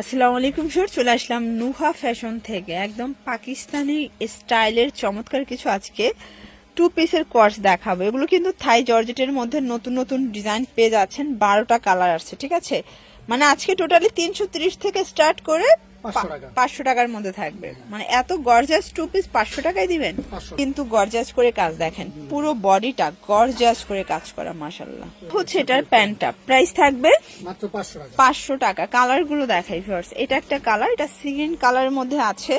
আসসালামু আলাইকুম স্যার, চলে আসলাম নুহা ফ্যাশন থেকে একদম পাকিস্তানি স্টাইলের চমৎকার কিছু আজকে 2 পিসের কোর্স দেখাবো। এগুলো কিন্তু থাই জর্জেটের মধ্যে নতুন নতুন ডিজাইন পেয়ে যাচ্ছেন। 12টা কালার আসছে, ঠিক আছে। মানে আজকে টোটালি 330 থেকে স্টার্ট করে 500 টাকার মধ্যে থাকবে। মানে এত গর্জাস 2 পিস 500 টাকায় দিবেন, কিন্তু গর্জাস করে কাজ দেখেন, পুরো বডিটা গর্জাস করে কাজ করা, মাশাআল্লাহ। হচ্ছে এটার প্যান্টটা প্রাইস থাকবে মাত্র 500 টাকা। কালার গুলো দেখাই ফার্স্ট। এটা একটা কালার, এটা সিগিন কালারের মধ্যে আছে।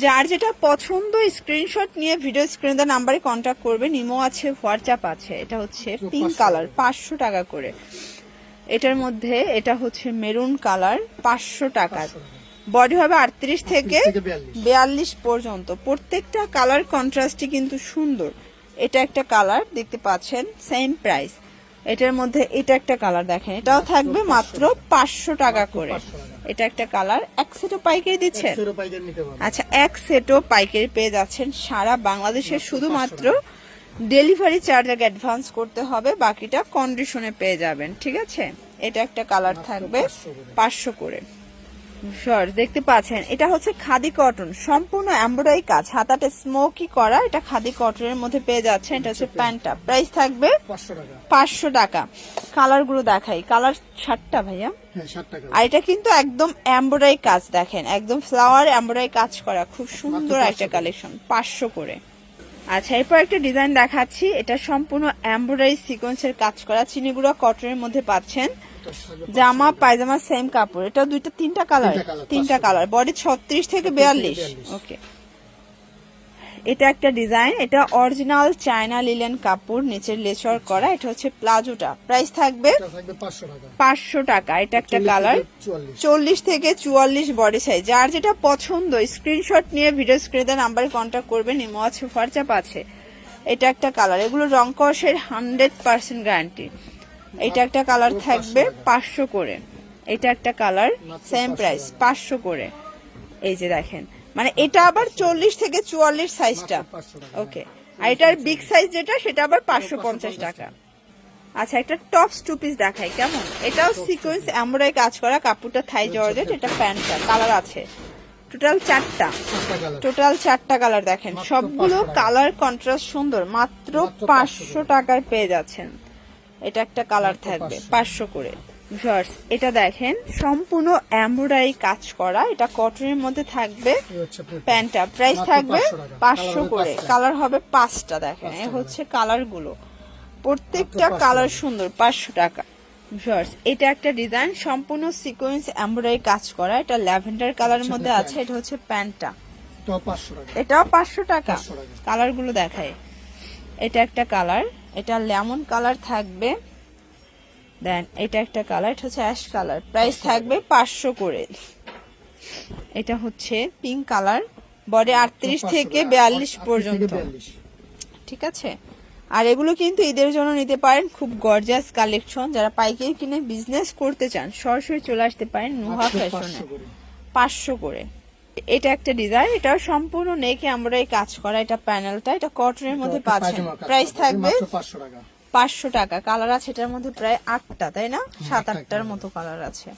যার যেটা পছন্দ স্ক্রিনশট নিয়ে ভিডিও স্ক্রিনে নাম্বারে কন্ট্যাক্ট করবেন। ইমো আছে, হোয়াটসঅ্যাপ আছে। এটা হচ্ছে পিঙ্ক কালার, 500 টাকা করে। এটার মধ্যে এটা হচ্ছে মেরুন কালার, 500 টাকা। বডি হবে 38 থেকে 42 পর্যন্ত। প্রত্যেকটা কালার কন্ট্রাস্টই কিন্তু সুন্দর। এটা একটা কালার দেখতে পাচ্ছেন, সেম প্রাইস। এটার মধ্যে এটা একটা কালার দেখেন, এটাও থাকবে মাত্র 500 টাকা করে। এটা একটা কালার। এক সেটও পাইকারি দিচ্ছে। আচ্ছা, এক সেটও পাইকারি পেয়ে যাচ্ছেন সারা বাংলাদেশে। শুধুমাত্র ডেলিভারি চার্জ আগে অ্যাডভান্স করতে হবে, বাকিটা কন্ডিশনে পেয়ে যাবেন, ঠিক আছে। এটা একটা কালার থাকবে 500 করে। দেখতে পাচ্ছেন, এটা হচ্ছে খাদি কটন, সম্পূর্ণ এমব্রয়ডারি কাজ, হাতাতে স্মোকি করা। এটা খাদি কটনের মধ্যে পেয়ে যাচ্ছে। এটা হচ্ছে প্যান্টটা, প্রাইস থাকবে 500 টাকা। কালার গুলো দেখাই, কালার 7টা ভাইয়া। আর এটা কিন্তু একদম এমব্রয়ডারি কাজ দেখেন, একদম ফ্লাওয়ার এমব্রয়ডারি কাজ করা, খুব সুন্দর একটা কালেকশন, 500 করে। আচ্ছা, এরপর একটা ডিজাইন দেখাচ্ছি। এটা সম্পূর্ণ এমব্রয়ডারি সিকোয়েন্সের কাজ করা, চিনিগুড়া কটনের মধ্যে পাচ্ছেন। জামা পায়জামা সেম কাপড়। এটা তিনটা কালার। বডি 36 থেকে 42। ওকে, এটা একটা ডিজাইন। এটা অরিজিনাল চায়না লিলেন কাপড়, নিচের লেচার করা। এটা হচ্ছে প্লাজোটা, প্রাইস থাকবে 500 টাকা। এটা একটা কালার, 40 থেকে 44 বডি সাইজ। যার যেটা পছন্দ স্ক্রিনশট নিয়ে ভিডিও স্ক্রিনে নাম্বারে কন্ট্যাক্ট করবেন। ইমো আছে, হোয়াটসঅ্যাপ আছে। এটা একটা কালার, এগুলো রং কষের 100% গ্যারান্টি। এটা একটা কালার থাকবে 500 করে। এটা একটা কালার, সেম প্রাইস 500 করে। এই যে দেখেন, মানে এটা আবার 40 থেকে 44 সাইজটা। ওকে, আর এটার বিগ সাইজ যেটা, সেটা আবার 550 টাকা। আচ্ছা, একটা টপস 2 পিস দেখাই কেমন। এটাও সিকোয়েন্স এমব্রয়ডারি কাজ করা, কাপড়টা থাই জর্জেট। এটা প্যান্টটা, কালার আছে টোটাল 4টা কালার দেখেন, সবগুলো কালার কন্ট্রাস্ট সুন্দর। মাত্র 500 টাকায় পেয়ে যাচ্ছেন। এটা একটা কালার থাকবে 500 করে। এটা দেখেন, সম্পূর্ণ এমব্রয়ডারি কাজ করা। এটা কটনের মধ্যে থাকবে। প্যান্টটা প্রাইস থাকবে 500 করে। কালার হবে 5টা। দেখেন, এ হচ্ছে কালার গুলো, প্রত্যেকটা কালার সুন্দর, 500 টাকা। এটা একটা ডিজাইন, সম্পূর্ণ সিকোয়েন্স এমব্রয়ডারি কাজ করা। এটা ল্যাভেন্ডার কালারের মধ্যে আছে। এটা হচ্ছে প্যান্টটা, এটাও 500 টাকা। কালার গুলো দেখায়। এটা একটা কালার, এটা লেমন কালার থাকবে। দেন এটা একটা কালার, এটা হচ্ছে অ্যাশ কালার, প্রাইস থাকবে 500 করে। এটা হচ্ছে পিঙ্ক কালার, বডি 38 থেকে 42 পর্যন্ত, ঠিক আছে। আর এগুলো কিন্তু ঈদের জন্য নিতে পারেন, খুব গর্জিয়াস কালেকশন। যারা পাইকারি কিনে বিজনেস করতে চান, সরাসরি চলে আসতে পারেন নুহা ফ্যাশনে, 500 করে। এটা একটা ডিজাইন, এটা সম্পূর্ণ নেকে এমব্রয়ডারি কাজ করা। এটা প্যানেলটা, এটা কটনের মধ্যে পাচ্ছেন। প্রাইস থাকবে 500 টাকা। কালার আছে এটার মধ্যে প্রায় 8টা, তাই না? 7-8টার মতো কালার আছে।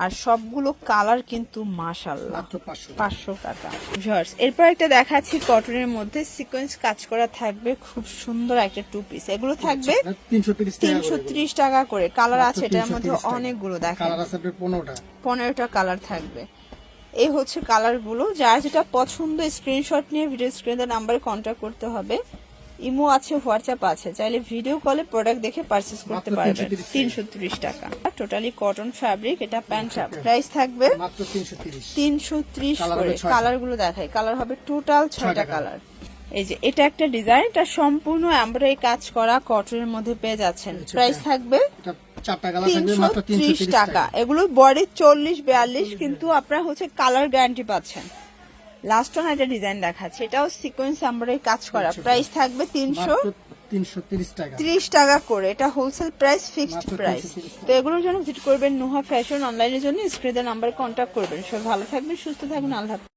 আর সবগুলো কালার কিন্তু মাশাআল্লাহ, 500 টাকা। এরপর একটা দেখাচ্ছি কটনের মধ্যে সিকোয়েন্স কাজ করা থাকবে, খুব সুন্দর একটা 2 পিস। এগুলো থাকবে 330 টাকা করে। কালার আছে এটার মধ্যে অনেকগুলো, দেখেন 15টা কালার থাকবে। এই হচ্ছে কালার গুলো। যার যেটা পছন্দ স্ক্রিনশট নিয়ে ভিডিও স্ক্রিনে নাম্বারে কন্ট্যাক্ট করতে হবে। ইমো আছে, হোয়াটসঅ্যাপ আছে, চাইলে ভিডিও কলে প্রোডাক্ট দেখে পারচেজ করতে পারবেন। 330 টাকা। Totally cotton fabric. এটা প্যান্টটা, প্রাইস থাকবে 330 করে। কালার গুলো দেখাই, কালার হবে টোটাল 6টা কালার। এই যে এটা একটা ডিজাইন, এটা সম্পূর্ণ এমব্রয়ডারি কাজ করা, কটনের মধ্যে পেয়ে যাচ্ছেন। প্রাইস থাকবে 330 টাকা। এগুলো বডি 40-42, কিন্তু আপনারা হচ্ছে কালার গ্যারান্টি পাচ্ছেন। লাস্ট ওয়ান একটা ডিজাইন দেখাচ্ছে, এটাও সিকোয়েন্স এমব্রয়ডারি কাজ করা। প্রাইস থাকবে 330 টাকা করে। এটা হোলসেল প্রাইস, ফিক্সড প্রাইস। তো এগুলোর জন্য ভিজিট করবেন নুহা ফ্যাশন। অনলাইনের জন্য স্ক্রিনে নাম্বারে কন্ট্যাক্ট করবেন। সবাই ভালো থাকবেন, সুস্থ থাকবেন, আল্লাহ হাফেজ।